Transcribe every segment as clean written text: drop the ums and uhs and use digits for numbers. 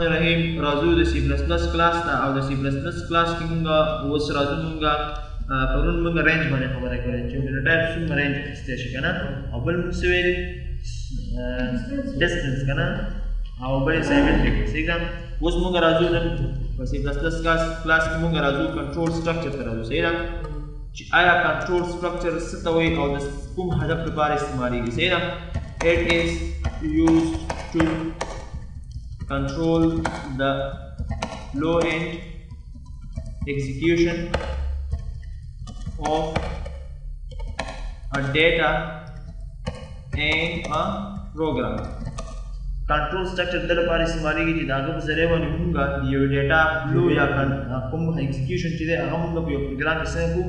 رحیم راځو د سی پلس پلس کلاس ته او د سی پلس پلس کلاس کې مونږ اوس راځو مونږ پرون مونږ رینج باندې خبره کړې چې د ټایپ څومره رینج اخیستی شي که نه او بل مونږ څه ویلې ډسټنس که نه او بل یې سایمټریک صحیح ده اوس مونږ راځو په سی پلس پلس کلاس کې مونږ راځو کنټرول سټرکچر ته راځو صحیح ده چې آیا کنټرول سټرکچر څه ته وایي او د کوم هدف لپاره استعمالیږي صحیح ده it is used to control the low end execution of a data in a program. Control structure د لپاره استعمالیږي چې د هغه په ذریعه باندې موږ د یو ډیټا فلو یا کوم ایگزیکیوشن چې دی هغه موږ په یو پروګرام کې څنګه کوو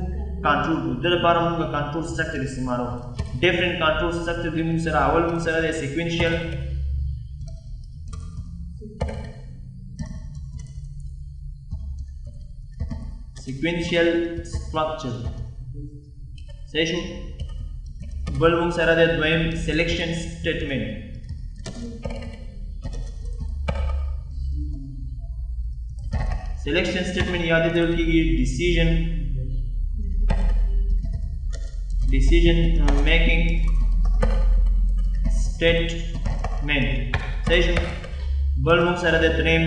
کنټرول کوو د لپاره موږ کنټرول سټرکچر استعمالوو ډیفرنٹ کنټرول سټرکچر دی موږ سره اول موږ سره دی سیکوینشل structure صحیح شو بل موږ سره دی دویم سلیکشن سټیټمنټ سلیکشن سټیټمنټ یاد دې کېږي decision making statement صحیح شو بل موږ سره دی دریم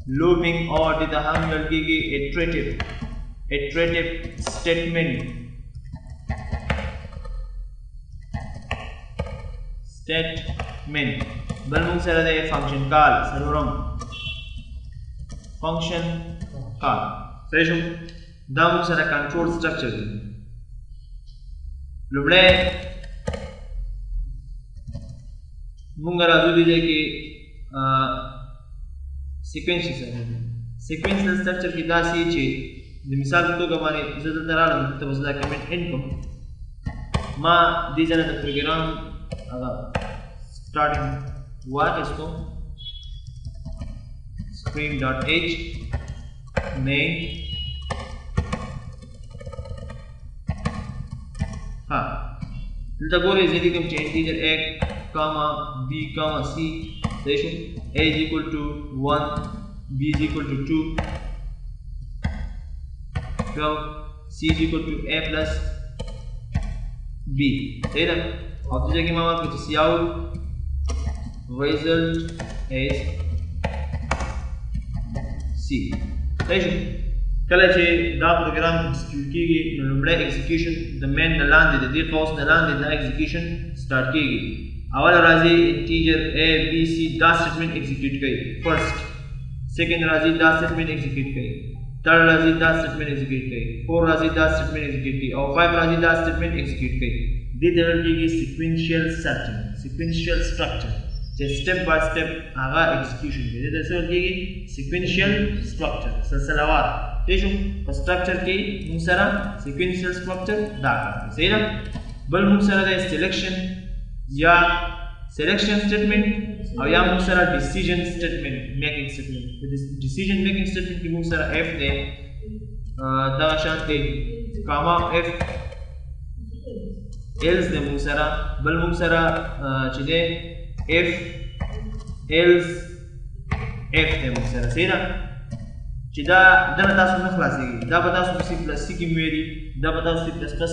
looping or did the ham lalkegi iterative statement bal mung sara de function call saruram function call session da mung sara control structure lumle mung razu dije ki sequential structure کې داسې چې د مثال په توګه باندې زه دلته راغلم ته به زه دا کمنټ ان کوم ما دې ځای نه د پروګرام هغه سټارټینګ واخیستو screen.h main ها دلته ګورئ زه لیکم چې انټیجر a comma b comma c صحیح شو a is equal to 1 b is equal to 2 12 c is equal to a plus b صحیح ده او دې ځای کې ما ورکړو چې cout result is c صحیح شو کله چې دا پروګرام ایکزیکیوټ کېږي نو لومړی ایکزیکیوشن د مین نه لاندې د دې قوس نه لاندې دا ایکزیکیوشن سټارټ کېږي اول راځي انټیجر a b c دا سټیټمنټ ایگزیکیوټ کوي فرست سیکنډ راځي دا سټیټمنټ ایگزیکیوټ کوي تھرډ راځي دا سټیټمنټ ایگزیکیوټ کوي فور راځي دا سټیټمنټ ایگزیکیوټ کوي او 5 راځي دا سټیټمنټ ایگزیکیوټ کوي دې ته ویل کېږي سیکوینشل سټرکچر چې سټیپ بای سټیپ هغه ایگزیکیوشن کوي دې ته څه ویل کېږي سیکوینشل سټرکچر سلسلهوار دې شو په سټرکچر کې موږ سره سیکوینشل سټرکچر دا کوي صحیح ده بل موږ سره د سلیکشن یا selection statement او یا موږ سره decision statement making statement د decision making statement کې موږ سره f دی دا شان دی کاما f else دی موږ سره بل موږ سره چې دی f else f دی موږ سره صحیح ده چې دا دغه تاسو نه خلاصېږي دا به تاسو په C++ کې ویلي دا به تاسو C++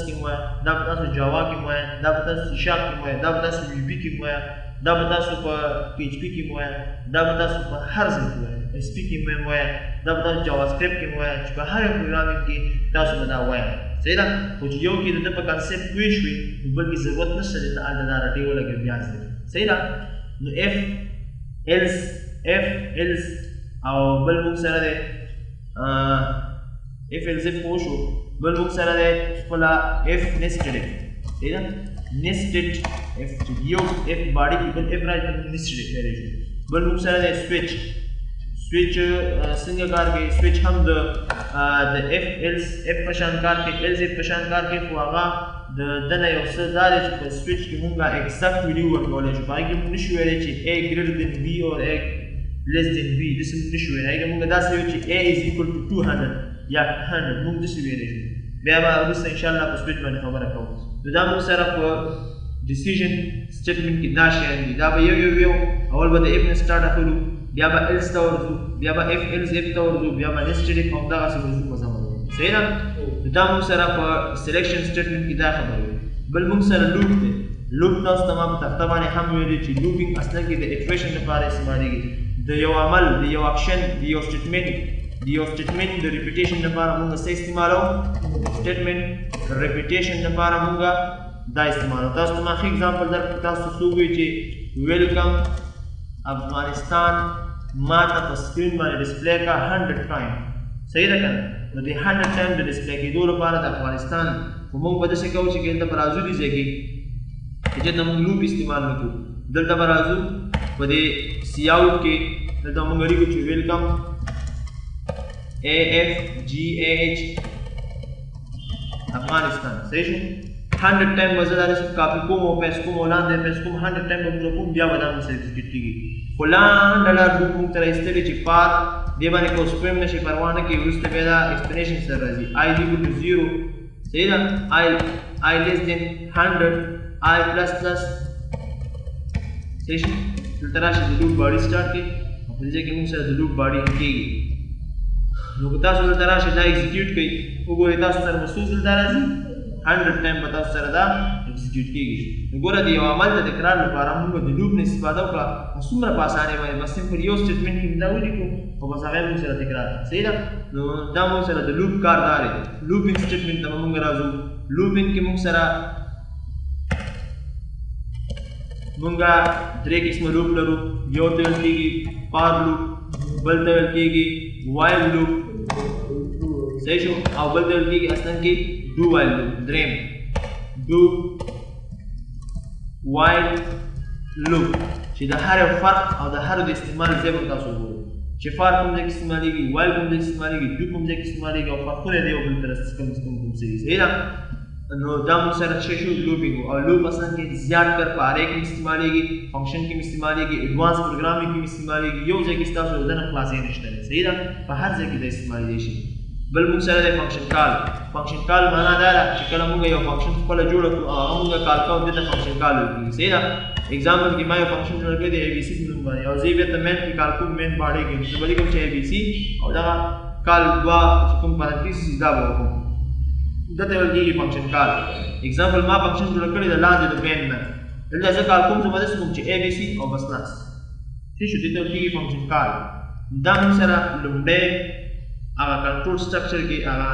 کې وایه دا به تاسو جاوا کې وایه دا به تاسو C# کې وایه دا به تاسو VB کې وایه دا به تاسو په PHP کې وایه دا به تاسو په هر ځای کې وایه SP کې وایه دا به تاسو JavaScript کې وایه چې په هر یو پروګرامینګ کې تاسو به دا وایه صحیح ده خو چې یو کې د ده په کنسپټ پوه شوې نو بل کې ضرورت نشته چې ته هلته دا رټې ولګوې بیا زده صحیح ده نو f else او بل موږ سره دی if else پوه شو بل موږ سره دی خپله f nested صحیح ده nested f چې یو f باډي کې بل f راځي nested دی بل موږ سره دی switch څنګه کار کوي switch هم د f else f په شان کار کوي else f په شان کار کوي خو هغه د دنه یو څه دا دی چې په switch کې موږ exact value ورکولی شو په هغې کې موږ نشو ویلی چې a greater than b or a less than b داسې موږ نشو ویلی هغې موږ داسې ویو چې a is equal to 200 یا 100 موږ داسې ویلی شو بیا به وروسته انشاءالله په switch باندې خبره کوو نو دا موږ سره په decision statement کې دا شیان دي دا به یو اول به د اف نه سٹارټ اخلو بیا به ایلس ته ورځو بیا به اف ایلس اف ته ورځو بیا به نسټډ اف او دغسې ورځو په زمانه صحیح ده دا موږ سره په سلیکشن سټیټمنټ کې دا خبره بل موږ سره لوپ دی لوپ تاسو ته ما په تخته باندې هم ویلي چې لوپینګ اصلا کې د اټریشن لپاره استعمالېږي د یو عمل د یو اکشن د یو سټیټمنټ د ریپیټیشن لپاره موږ څه استعمالو سټیټمنټ ریپیټیشن لپاره موږ دا استعمالو تاسو ته ما ښه اګزامپل درکړم تاسو څه ووایي چې ویلکم افغانستان ما ته په سکرین باندې ډسپلی کا 100 ټایم صحیح ده که نه نو د 100 ټایم د ډسپلی کېدو لپاره د افغانستان خو موږ به داسې کوو چې دلته به راځو دې ځای کې چې دلته موږ لوپ استعمال نه کړو دلته به راځو په دې سی آوټ کې دلته موږ لیکو چې ویلکم AFGAH افغانستان صحیح شو 100 ټایم به زه دا داسې کاپي کوم او پیسټ کوم او لاندې پیسټ کوم 100 ټایم به موږ کوم بیا به دا موږ سره ایکزیکیوټ کېږي خو لاندې لار لوپ موږ ته راایستلی چې پار دې باندې که اوس کوم نشي پروا نه کوي وروسته بیا دا ایکسپلینیشن سره راځي I is equal to 0 صحیح ده I less than 100 I plus plus صحیح شي دلته راشي د لوپ باډي سټارټ کړي او په دې ځای کې موږ سره د لوپ باډي هم کېږي نو که تاسو دلته راشئ دا ایکزیکیوټ کوئ وګورئ تاسو سره به څو ځله راځي 100 ټایم به تاسو سره دا ایکزیکیوټ کېږي نو ګوره د یو عمل د تکرار لپاره موږ د لوپ نه استفاده وکړه په څومره په اسانۍ باندې بس سمپل یو سټیټمنټ کې دا ولیکو او بس هغه موږ سره تکرار صحیح ده نو دا موږ سره د لوپ کار دا دی لوپینګ سټیټمنټ ته موږ راځو لوپینګ کې موږ سره موږ درې قسمه لوپ لرو یو ته ویل کېږي فار لوپ بل ته ویل کېږي وایل لوپ صحیح شو او بل ته ویل کېږي اصلا کې ډو وایل لوپ دریم ډو وایل لوپ چې د هر فرق او د هر د استعمال ځای به تاسو وګورئ چې فار کوم ځای کې استعمالېږي وایل کوم ځای کې استعمالېږي ډو کوم ځای کې استعمالېږي او فرقونه د یو بل سره کوم څه دي صحیح ده نو دا موږ سره څه شو لوپینګ او لوپ اصلا کې زیات کر په ارې کې استعمالېږي فنکشن کې استعمالېږي ایڈوانس پروګرامینګ کې استعمالېږي یو ځای کې تاسو ودانه خلاصې نشته صحیح ده په هر ځای کې د استعمالېږي شي بل موږ سره د فنکشن کال معنا دا ده چې کله موږ یو فنکشن خپل جوړ کړو او هغه موږ کال کوو دته فنکشن کال وکړي صحیح ده اگزامپل کې ما یو فنکشن جوړ کړی د ABC نوم باندې او زه بیا ته مین کې کال کوم مین باندې کې چې بلی کوم چې ABC او دا کال دوا چې کوم پارانتیز دا وکړو دته ورګي فنکشن کال اگزامپل ما فنکشن جوړ کړی د لاندې د مین نه دلته زه کال کوم زما د کوم چې ABC او بس ناس چې شو دته ورګي فنکشن کال دا موږ سره لومړی هغه کنټرول سټرکچر کې هغه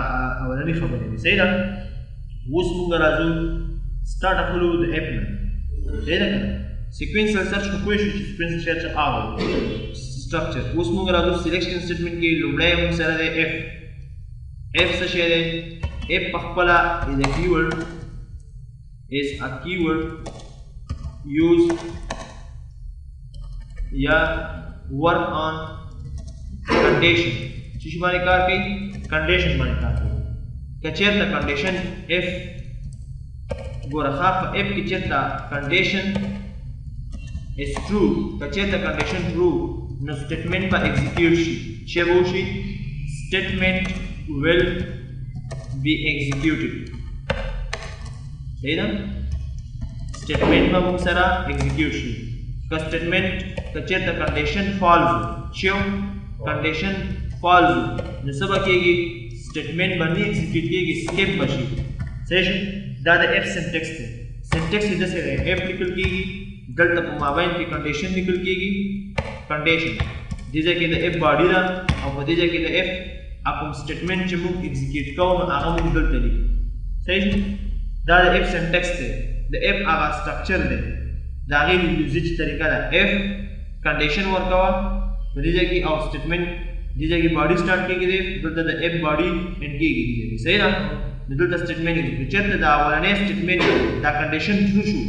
اولنۍ خبرې دي صحیح ده اوس موږ راځو سټارټ اخلو د اپ نه صحیح ده سیکوینسل سرچ خو پوه شو چې سیکوینسل سرچ هغه سټرکچر اوس موږ راځو سلیکشن سټیټمنټ کې لومړی موږ سره د اف څه شی دی اف په خپله is a keyword used یا work on condition چې شي باندې کار کوي کنډیشن باندې کار کوي که چېرته کنډیشن اف ګوره ښه په اف کې چېرته کنډیشن is true که چېرته کنډیشن true نو سټیټمنټ به ایکزیکیوټ شي چې به وشي سټیټمنټ will be executed صحیح ده سټیټمنټ به موږ سره ایکزیکیوټ شي که سټیټمنټ که چېرته کنډیشن فالس چې کنډیشن فالس نو څه به کېږي سټیټمنټ به نه ایکزیکیوټ کېږي سکپ به شي صحیح شو دا د اف سینټیکس دی سینټیکس یې داسې دی اف لیکل کېږي دلته په مابین کې کنډیشن لیکل کېږي کنډیشن دې ځای کې د اف باډي ده او په دې ځای کې د اف کوم سټیټمنټ چې موږ ایکزیکیوټ کوو نو هغه موږ دلته لیکو صحیح شو دا د اف سینټیکس دی د اف هغه سټرکچر دی د هغې یوزیج طریقه ده اف کنډیشن ورکوه په دې ځای کې او سټیټمنټ دې ځای کې باډي سټارټ کېږي دی دلته د اف باډي اینډ کېږي صحیح ده نو دلته سټیټمنټ دی چېرته د اولنی سټیټمنټ دا کنډیشن ټرو شو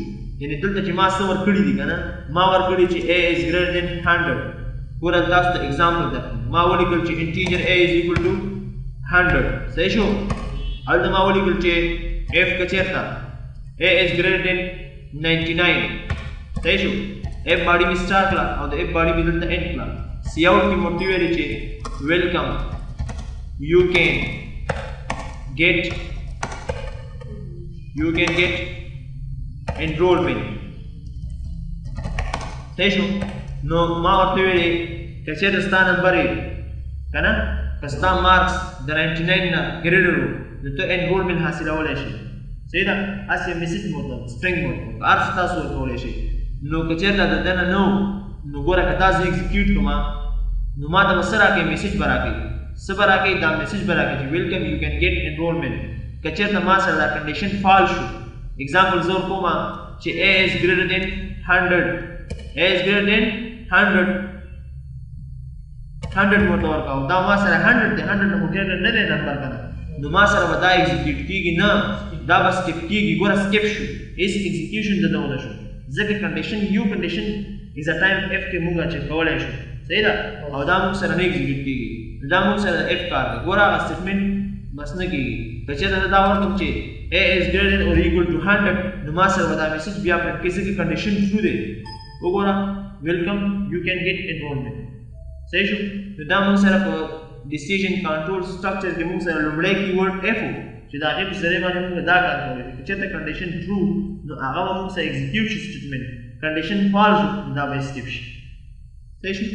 یعنې دلته چې ما څه ورکړي دي که نه ما ورکړي چې A is greater than 100 ګوره تاسو ته اګزامپل درکړم ما ولیکل چې انټیجر A is equal to 100 صحیح شو هلته ما ولیکل چې F که چېرته A is greater than 99 صحیح شو F باډي مې سټارټ کړه او د F باډي مې دلته اینډ کړه سی آوټ کې مورته ویلې چې ویلکم you can get enrollment صحیح شو نو ما ورته ویلې که چېرته ستا نمبر یې که نه که ستا مارکس د 99 نه ګریډر و نو ته انرولمنټ حاصلولی شي صحیح ده هسې میسج مو ورته سټرنګ مو ورته هر څه تاسو ورکولی شئ نو که چېرته د ده نه نه نو ګوره که تاسو ایکزیکیوټ کړم نو ما ته به څه راکوي میسج به راکوي څه به راکوي دا میسج به راکوي چې ویلکم یو کین ګیټ انرولمنټ که چېرته ما سره دا کنډیشن فال شو اگزامپل زه ورکوم چې A is greater than 100 A is greater than 100 مو ورته ورکوو دا ما سره 100 دی 100 نه مو ګریټر نه دی نمبر که نه نو ما سره به دا ایکزیکیوټ کېږي نه دا به سکپ کېږي ګوره سکپ شو هېڅ ایکزیکیوشن د ده ونه شو ځکه کنډیشن یو کنډیشن از ا ټایم اف کې موږ چک کولی شو صحیح ده او دا موږ سره نه ایکزیکیوټ کېږي دا موږ سره د اف کار دی ګوره هغه سټیټمنټ بس نه کېږي که چېرته دا ورکړم چې A is greater than or equal to 100 نو ما سره به دا میسج بیا پرنټ کړي ځکه کنډیشن ټرو دی وګوره ویلکم یو کین ګیټ انرولمنټ صحیح شو نو دا موږ سره په ډیسیژن کنټرول سټرکچر کې موږ سره لومړی کیورډ اف و چې د هغې په ذریعې باندې موږ دا کار کولی شو که چېرته کنډیشن ټرو نو هغه به موږ سره ایکزیکیوټ شي سټیټمنټ کنډیشن فالس دا به اسکیپ شي صحیح شو